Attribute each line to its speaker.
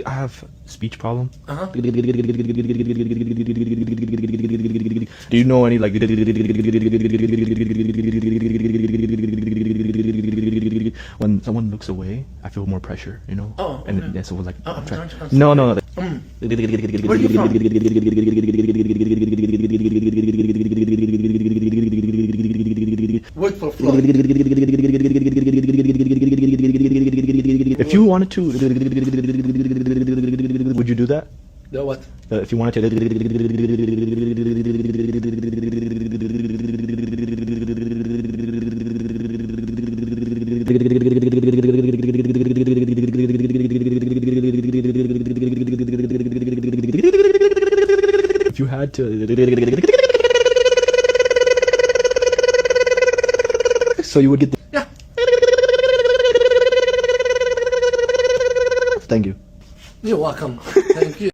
Speaker 1: I have speech problem.
Speaker 2: Uh-huh.
Speaker 1: Do you know any like when someone looks away, I feel more pressure, you know?
Speaker 2: Oh,
Speaker 1: And
Speaker 2: okay.
Speaker 1: that's so like
Speaker 2: I'm trying to
Speaker 1: no.
Speaker 2: Where are you from? Word for flow.
Speaker 1: If you wanted to, would you do that?
Speaker 2: The what?
Speaker 1: If you wanted to, if you had to, so you would get the,
Speaker 2: Yeah.
Speaker 1: thank you.
Speaker 2: You're welcome. Thank you.